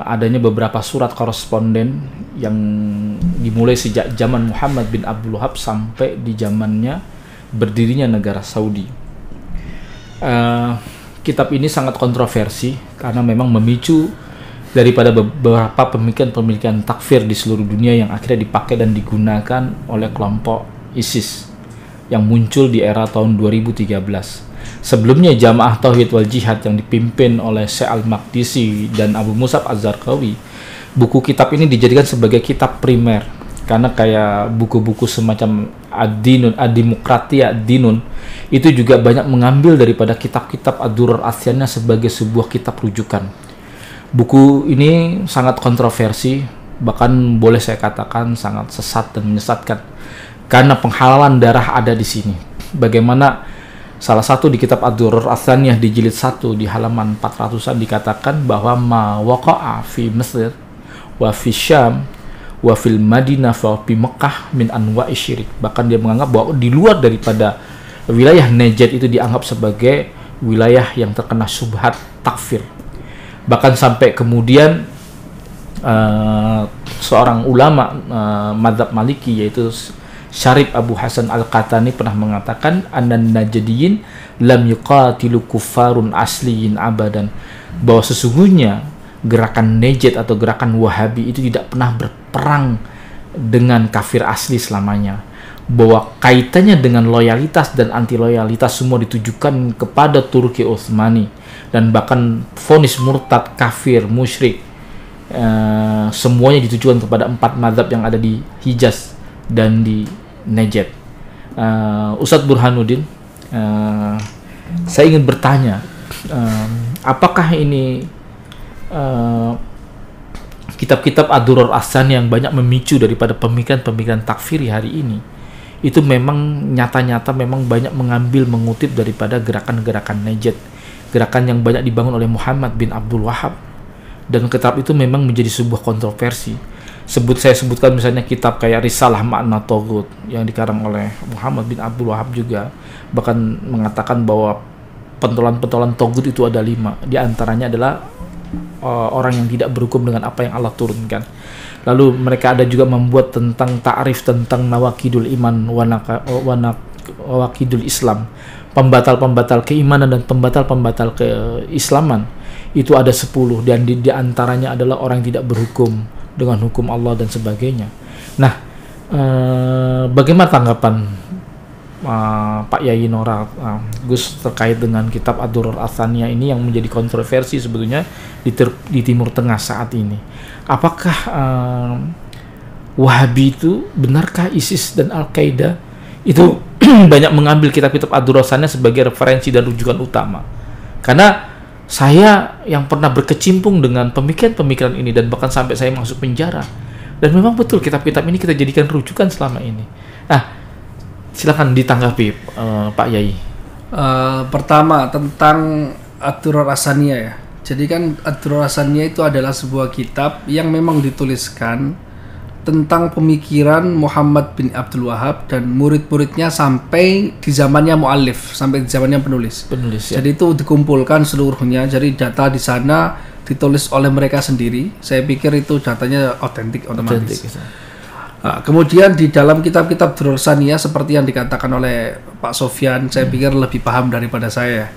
adanya beberapa surat koresponden yang dimulai sejak zaman Muhammad bin Abdul Wahab sampai di zamannya berdirinya negara Saudi. Kitab ini sangat kontroversi karena memang memicu daripada beberapa pemikiran-pemikiran takfir di seluruh dunia yang akhirnya dipakai dan digunakan oleh kelompok ISIS yang muncul di era tahun 2013. Sebelumnya Jamaah Tauhid wal Jihad yang dipimpin oleh Syekh Al-Maqdisi dan Abu Musab Az-Zarqawi, buku kitab ini dijadikan sebagai kitab primer Karena kayak buku-buku semacam Ad-Dinun, Ad-Demokratia, Ad-Dinun itu juga banyak mengambil daripada kitab-kitab Ad-Durar Ath-Thaniyah sebagai sebuah kitab rujukan. Buku ini sangat kontroversi, bahkan boleh saya katakan sangat sesat dan menyesatkan. Karena penghalalan darah ada di sini. Bagaimana salah satu di kitab Ad-Durar Ath-Thaniyah di jilid 1 di halaman 400-an dikatakan bahwa ma waqa'a fi Mesir wa fi Syam wa fil Madinah wa fi Mekah min anwa'i syirik. Bahkan dia menganggap bahwa di luar daripada wilayah Najd itu dianggap sebagai wilayah yang terkena syubhat takfir. Bahkan sampai kemudian seorang ulama mazhab Maliki yaitu Syarif Abu Hasan Al-Qatani pernah mengatakan anan najdiyin lam yuqatilu kuffarun asliyin abadan, bahwa sesungguhnya gerakan Najd atau gerakan Wahabi itu tidak pernah berperang dengan kafir asli selamanya, bahwa kaitannya dengan loyalitas dan anti loyalitas semua ditujukan kepada Turki Utsmani, dan bahkan vonis murtad, kafir, musyrik semuanya ditujukan kepada 4 mazhab yang ada di Hijaz dan di Najd. Ustadz Burhanuddin, saya ingin bertanya, apakah ini kitab-kitab Ad-Durar Ath-Thaniyah yang banyak memicu daripada pemikiran-pemikiran takfiri hari ini itu memang nyata-nyata memang banyak mengambil, mengutip daripada gerakan-gerakan Najd, gerakan yang banyak dibangun oleh Muhammad bin Abdul Wahhab, dan kitab itu memang menjadi sebuah kontroversi. Saya sebutkan misalnya kitab kayak Risalah Makna Togut yang dikarang oleh Muhammad bin Abdul Wahhab juga bahkan mengatakan bahwa pentolan-pentolan Togut itu ada 5, di antaranya adalah orang yang tidak berhukum dengan apa yang Allah turunkan. Lalu mereka ada juga membuat tentang ta'rif tentang nawaqidul iman wa nawaqidul Islam, pembatal-pembatal keimanan dan pembatal-pembatal keislaman. Itu ada 10, dan di antaranya adalah orang yang tidak berhukum dengan hukum Allah dan sebagainya. Nah, bagaimana tanggapan Pak Yai Nora, Gus, terkait dengan kitab Ad-Durar Ath-Thaniyah ini yang menjadi kontroversi sebetulnya di Timur Tengah saat ini? Apakah Wahabi itu, benarkah ISIS dan Al-Qaeda itu banyak mengambil kitab-kitab Ad-Durar Ath-Thaniyah sebagai referensi dan rujukan utama? Karena saya yang pernah berkecimpung dengan pemikiran-pemikiran ini dan bahkan sampai saya masuk penjara, dan memang betul kitab-kitab ini kita jadikan rujukan selama ini. Nah, silakan ditanggapi Pak Yai. Pertama tentang Ad-Durar Ath-Thaniyah ya. Jadi kan Ad-Durar Ath-Thaniyah itu adalah sebuah kitab yang memang dituliskan tentang pemikiran Muhammad bin Abdul Wahhab dan murid-muridnya sampai di zamannya muallif, sampai di zamannya penulis ya. Jadi itu dikumpulkan seluruhnya. Jadi data di sana ditulis oleh mereka sendiri. Saya pikir itu datanya otentik otomatis. Nah, kemudian di dalam kitab-kitab Ad-Durar Ath-Thaniyah seperti yang dikatakan oleh Pak Sofyan, saya pikir lebih paham daripada saya.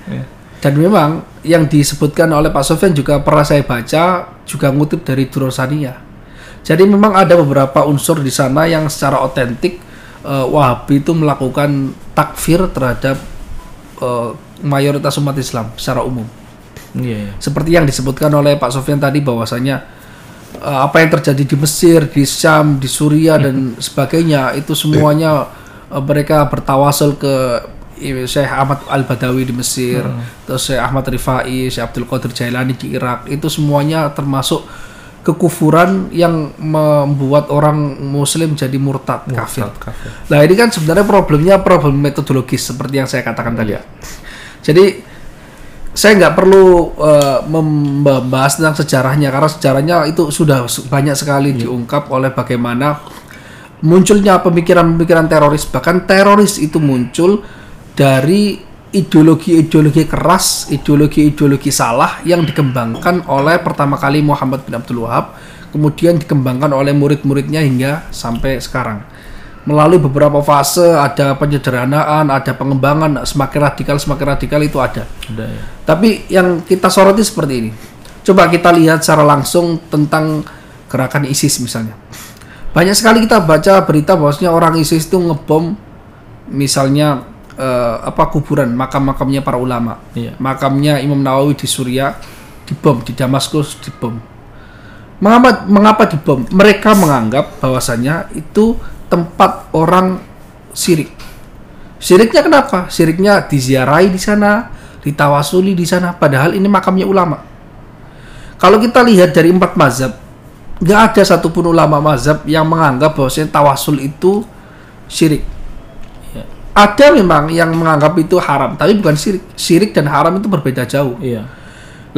Dan memang yang disebutkan oleh Pak Sofyan juga pernah saya baca, juga ngutip dari Ad-Durar Ath-Thaniyah. Jadi memang ada beberapa unsur di sana yang secara otentik Wahabi itu melakukan takfir terhadap mayoritas umat Islam secara umum. Seperti yang disebutkan oleh Pak Sofyan tadi, bahwasanya apa yang terjadi di Mesir, di Syam, di Suriah dan sebagainya itu semuanya mereka bertawasul ke Syekh Ahmad Al-Badawi di Mesir, terus Syekh Ahmad Rifai, Syekh Abdul Qadir Jailani di Irak. Itu semuanya termasuk kekufuran yang membuat orang muslim jadi murtad, kafir. Nah, ini kan sebenarnya problemnya problem metodologis seperti yang saya katakan tadi. Jadi saya nggak perlu membahas tentang sejarahnya, karena sejarahnya itu sudah banyak sekali diungkap oleh bagaimana munculnya pemikiran-pemikiran teroris. Bahkan teroris itu muncul dari ideologi-ideologi keras, ideologi-ideologi salah yang dikembangkan oleh pertama kali Muhammad bin Abdul Wahhab, kemudian dikembangkan oleh murid-muridnya hingga sampai sekarang. Melalui beberapa fase, ada penyederhanaan, ada pengembangan, semakin radikal itu ada. Ya. Tapi yang kita soroti seperti ini. Coba kita lihat secara langsung tentang gerakan ISIS misalnya. Banyak sekali kita baca berita bahwasanya orang ISIS itu ngebom misalnya kuburan, makam-makamnya para ulama. Makamnya Imam Nawawi di Suriah dibom, di Damaskus dibom. Mengapa dibom? Mereka menganggap bahwasannya itu tempat orang syirik. Syiriknya kenapa? Syiriknya diziarahi di sana, ditawasuli di sana, padahal ini makamnya ulama. Kalau kita lihat dari 4 mazhab, nggak ada satupun ulama mazhab yang menganggap bahwasanya tawasul itu syirik. Ya. Ada memang yang menganggap itu haram, tapi bukan syirik. Syirik dan haram itu berbeda jauh. Iya.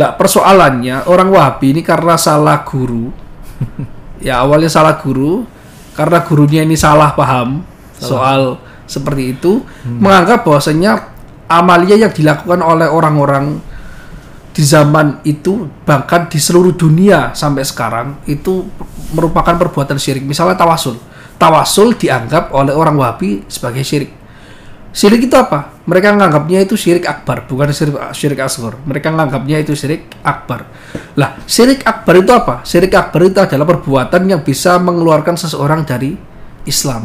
Lah persoalannya orang Wahabi ini karena salah guru. Ya awalnya salah guru, karena gurunya ini salah paham soal seperti itu, menganggap bahwasanya amalia yang dilakukan oleh orang-orang di zaman itu, bahkan di seluruh dunia sampai sekarang, itu merupakan perbuatan syirik. Misalnya tawasul dianggap oleh orang Wahabi sebagai syirik. Syirik itu apa? Mereka menganggapnya itu syirik akbar, bukan syirik asghar. Mereka menganggapnya itu syirik akbar. Lah, syirik akbar itu apa? Syirik akbar itu adalah perbuatan yang bisa mengeluarkan seseorang dari Islam.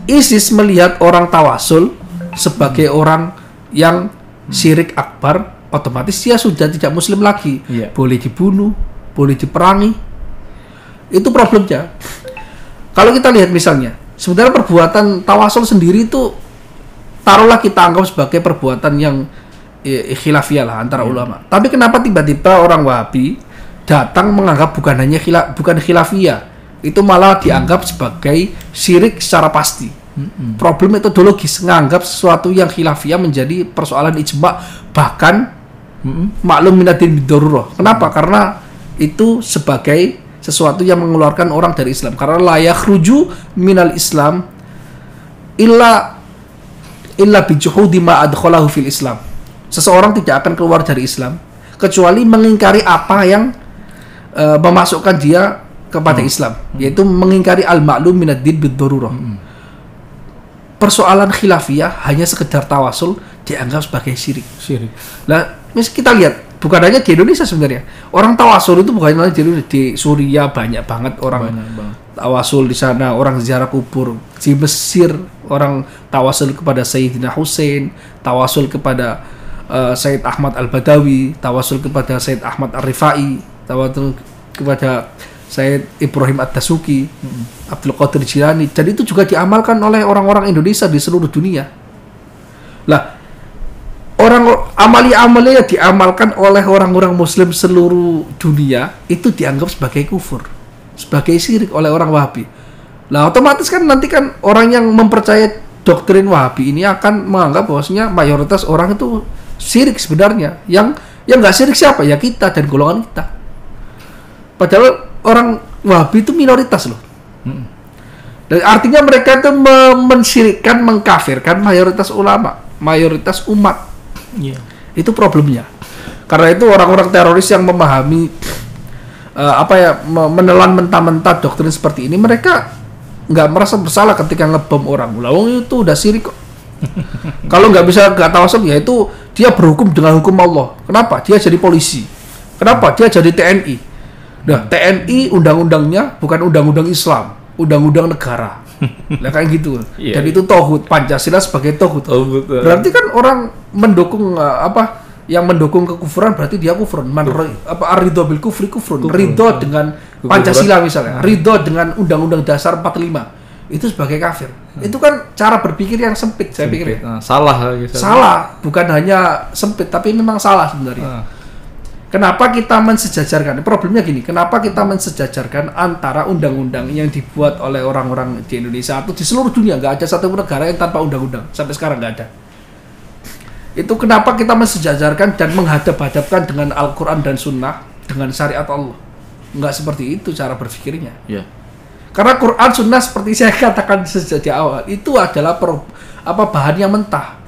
ISIS melihat orang tawasul sebagai orang yang syirik akbar, otomatis dia sudah tidak muslim lagi. Boleh dibunuh, boleh diperangi. Itu problemnya. Kalau kita lihat misalnya, sebenarnya perbuatan tawasul sendiri itu taruhlah kita anggap sebagai perbuatan yang khilafiyah lah antara ulama. Tapi kenapa tiba-tiba orang Wahabi datang menganggap bukan khilafiyah, itu malah dianggap sebagai syirik secara pasti. Problem metodologis, menganggap sesuatu yang khilafiyah menjadi persoalan ijma', bahkan maklum minatin bidorurah. Kenapa? Karena itu sebagai sesuatu yang mengeluarkan orang dari Islam. Karena la yakhruju minal Islam illa bijuhudi ma adkhalahu fil Islam. Seseorang tidak akan keluar dari Islam kecuali mengingkari apa yang memasukkan dia kepada Islam, yaitu mengingkari al-ma'lum minad-din bid-darurah. Persoalan khilafiyah hanya sekedar tawasul dianggap sebagai syirik. Nah, kita lihat bukan hanya di Indonesia sebenarnya. Orang tawasul itu bukan hanya di Suriah, banyak banget orang tawasul di sana, orang ziarah kubur. Di Mesir orang tawasul kepada Sayyidina Hussein, tawasul kepada Sayyid Ahmad Al-Badawi, tawasul kepada Sayyid Ahmad Ar-Rifai, tawasul kepada Sayyid Ibrahim Ad-Dasuki, Abdul Qadir Jilani, dan itu juga diamalkan oleh orang-orang Indonesia di seluruh dunia. Lah, amalia-amalia yang diamalkan oleh orang-orang Muslim seluruh dunia itu dianggap sebagai kufur, sebagai syirik oleh orang Wahabi. Lah, otomatis kan nanti kan orang yang mempercayai doktrin Wahabi ini akan menganggap bahwasanya mayoritas orang itu syirik sebenarnya. Yang nggak syirik siapa? Ya kita dan golongan kita. Padahal orang Wahabi itu minoritas loh. Dan artinya mereka itu mensyirikkan, mengkafirkan mayoritas ulama, mayoritas umat. Itu problemnya. Karena itu orang-orang teroris yang memahami menelan mentah-mentah doktrin seperti ini, mereka nggak merasa bersalah ketika ngebom orang. Lawang itu udah syirik kok. Kalau nggak tawasul, ya itu dia berhukum dengan hukum Allah. Kenapa? Dia jadi polisi. Kenapa? Dia jadi TNI. Nah, TNI undang-undangnya bukan undang-undang Islam, undang-undang negara. Nah, kayak gitu. Dan itu tauhid, Pancasila sebagai tauhid. Berarti kan orang mendukung yang mendukung kekufuran berarti dia kufrun. Ar-ridho bil kufri kufrun. Ridho dengan Pancasila misalnya, ridho dengan Undang-Undang Dasar 45 itu sebagai kafir. Itu kan cara berpikir yang sempit, saya pikir. Salah gitu. Salah, bukan hanya sempit tapi memang salah sebenarnya. Kenapa kita mensejajarkan? Problemnya gini, kenapa kita mensejajarkan antara undang-undang yang dibuat oleh orang-orang di Indonesia atau di seluruh dunia? Nggak ada satu negara yang tanpa undang-undang, sampai sekarang nggak ada. Itu kenapa kita mensejajarkan dan menghadap-hadapkan dengan Al-Quran dan Sunnah dengan syariat Allah? Nggak seperti itu cara berpikirnya. Karena Quran, Sunnah seperti saya katakan sejak di awal, itu adalah bahan yang mentah.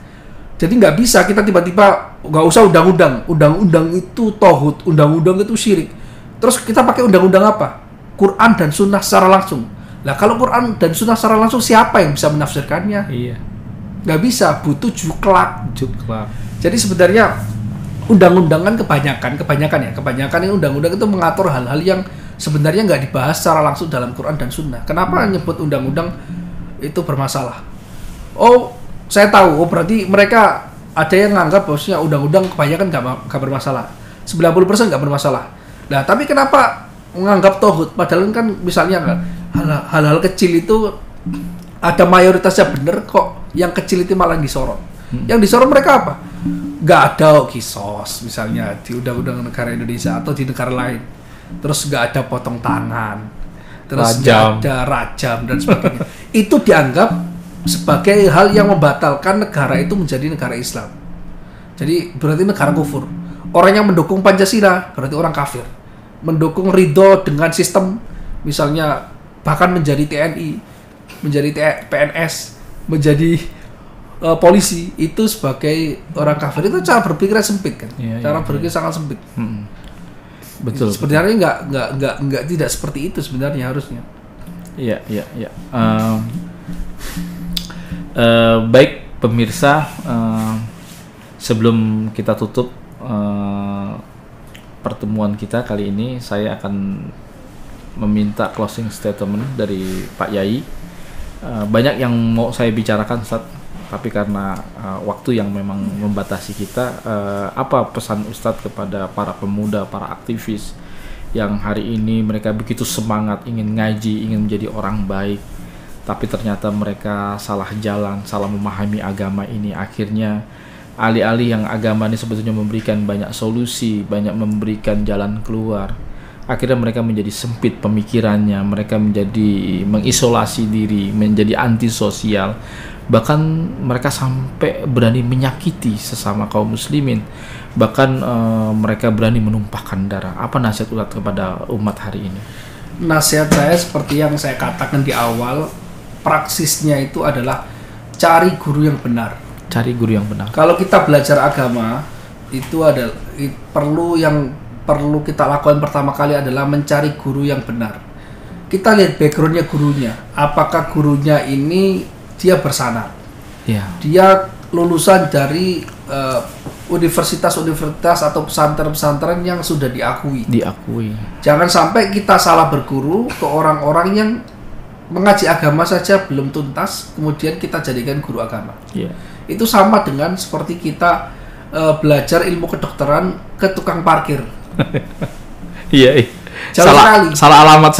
Jadi nggak bisa kita tiba-tiba nggak usah undang-undang. Undang-undang itu tauhid, undang-undang itu syirik. Terus kita pakai undang-undang apa? Quran dan Sunnah secara langsung. Lah kalau Quran dan Sunnah secara langsung siapa yang bisa menafsirkannya? Nggak bisa, butuh juklak. Jadi sebenarnya undang-undangan kebanyakan ini undang-undang itu mengatur hal-hal yang sebenarnya nggak dibahas secara langsung dalam Quran dan Sunnah. Kenapa nyebut undang-undang itu bermasalah? Saya tahu, berarti mereka ada yang menganggap bahwasanya undang-undang kebanyakan nggak bermasalah, 90% nggak bermasalah. Nah, tapi kenapa menganggap tauhid, padahal kan misalnya kan hal-hal kecil itu ada mayoritasnya bener kok, yang kecil itu malah disorot. Yang disorot mereka apa? Nggak ada kisos misalnya di undang-undang negara Indonesia atau di negara lain, terus nggak ada potong tangan, terus nggak ada rajam dan sebagainya. Itu dianggap sebagai hal yang membatalkan negara itu menjadi negara Islam. Jadi berarti negara kufur. Orang yang mendukung Pancasila berarti orang kafir. Mendukung ridho dengan sistem misalnya bahkan menjadi TNI, menjadi PNS, menjadi polisi, itu sebagai orang kafir. Itu cara berpikirnya sempit kan. Cara berpikir sangat sempit. Betul. Sebenarnya nggak tidak seperti itu sebenarnya harusnya. Iya. Baik pemirsa, sebelum kita tutup pertemuan kita kali ini, saya akan meminta closing statement dari Pak Yai. Banyak yang mau saya bicarakan, Ustaz, tapi karena waktu yang memang membatasi kita, apa pesan Ustadz kepada para pemuda, para aktivis yang hari ini mereka begitu semangat ingin ngaji, ingin menjadi orang baik, tapi ternyata mereka salah jalan, salah memahami agama ini. Akhirnya alih-alih yang agama ini sebetulnya memberikan banyak solusi, banyak memberikan jalan keluar, akhirnya mereka menjadi sempit pemikirannya, mereka menjadi mengisolasi diri, menjadi antisosial. Bahkan mereka sampai berani menyakiti sesama kaum muslimin, bahkan mereka berani menumpahkan darah. Apa nasihat Ustadz kepada umat hari ini? Nasihat saya seperti yang saya katakan di awal, praksisnya itu adalah cari guru yang benar. Cari guru yang benar. Kalau kita belajar agama, itu adalah perlu kita lakukan pertama kali adalah mencari guru yang benar. Kita lihat backgroundnya gurunya, apakah gurunya ini dia bersanad, dia lulusan dari universitas-universitas atau pesantren-pesantren yang sudah diakui. Jangan sampai kita salah berguru ke orang-orang yang mengaji agama saja belum tuntas, kemudian kita jadikan guru agama. Itu sama dengan seperti kita belajar ilmu kedokteran ke tukang parkir. Salah alamat.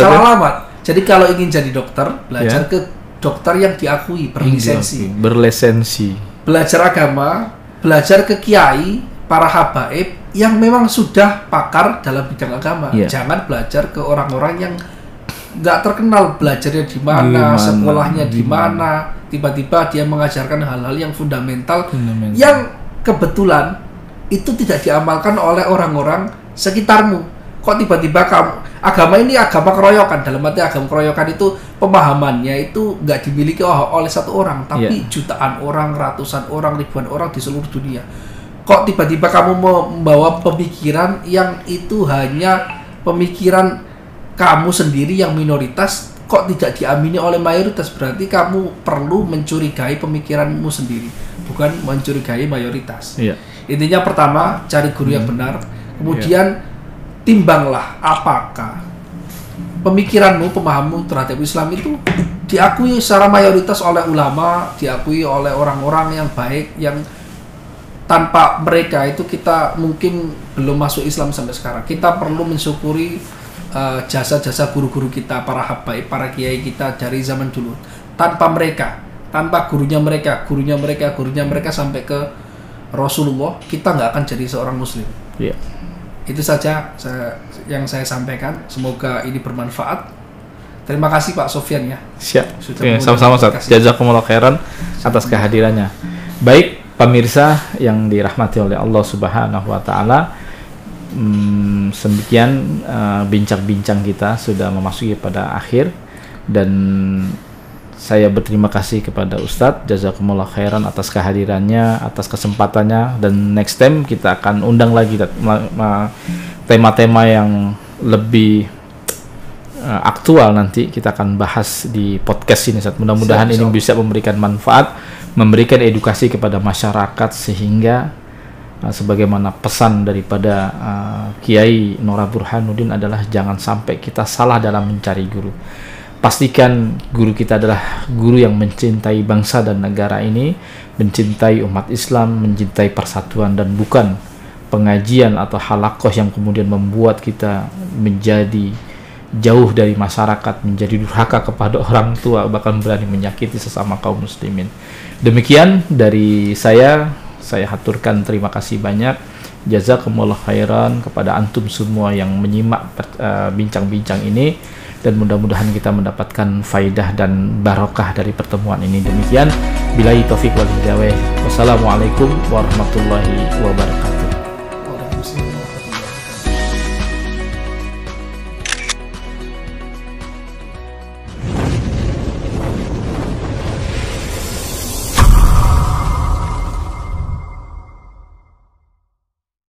Jadi kalau ingin jadi dokter, belajar ke dokter yang diakui, berlisensi. Belajar agama, belajar ke kiai, para habaib yang memang sudah pakar dalam bidang agama. Jangan belajar ke orang-orang yang nggak terkenal belajarnya di mana, sekolahnya di mana, tiba-tiba dia mengajarkan hal-hal yang fundamental yang kebetulan itu tidak diamalkan oleh orang-orang sekitarmu. Kok tiba-tiba agama ini agama keroyokan, dalam arti agama keroyokan itu pemahamannya itu nggak dimiliki oleh satu orang, tapi jutaan orang, ratusan orang, ribuan orang di seluruh dunia. Kok tiba-tiba kamu membawa pemikiran yang itu hanya pemikiran kamu sendiri yang minoritas, kok tidak diamini oleh mayoritas? Berarti kamu perlu mencurigai pemikiranmu sendiri, bukan mencurigai mayoritas. Intinya pertama, cari guru yang benar, kemudian timbanglah apakah pemikiranmu, pemahammu terhadap Islam itu diakui secara mayoritas oleh ulama, diakui oleh orang-orang yang baik, yang tanpa mereka itu kita mungkin belum masuk Islam sampai sekarang. Kita perlu mensyukuri jasa-jasa guru-guru kita, para habaib, para kiai kita dari zaman dulu. Tanpa mereka, tanpa gurunya mereka sampai ke Rasulullah, kita nggak akan jadi seorang muslim. Itu saja yang saya sampaikan. Semoga ini bermanfaat. Terima kasih Pak Sofyan ya. Siap. Sama-sama Ustaz. Jazakumullah khairan atas kehadirannya. Baik pemirsa yang dirahmati oleh Allah Subhanahu wa taala, semikian bincang-bincang kita sudah memasuki pada akhir, dan saya berterima kasih kepada Ustadz, jazakumullah khairan atas kehadirannya, atas kesempatannya, dan next time kita akan undang lagi tema-tema yang lebih aktual. Nanti kita akan bahas di podcast ini, Ustadz. Mudah-mudahan ini bisa memberikan manfaat, memberikan edukasi kepada masyarakat, sehingga sebagaimana pesan daripada Kiai Nora Burhanuddin adalah jangan sampai kita salah dalam mencari guru. Pastikan guru kita adalah guru yang mencintai bangsa dan negara ini, mencintai umat Islam, mencintai persatuan, dan bukan pengajian atau halaqah yang kemudian membuat kita menjadi jauh dari masyarakat, menjadi durhaka kepada orang tua, bahkan berani menyakiti sesama kaum muslimin. Demikian dari saya haturkan terima kasih banyak. Jazakumullah khairan kepada antum semua yang menyimak bincang-bincang ini, dan mudah-mudahan kita mendapatkan faidah dan barokah dari pertemuan ini. Demikian, billahi taufik wal hidayah. Wassalamualaikum warahmatullahi wabarakatuh.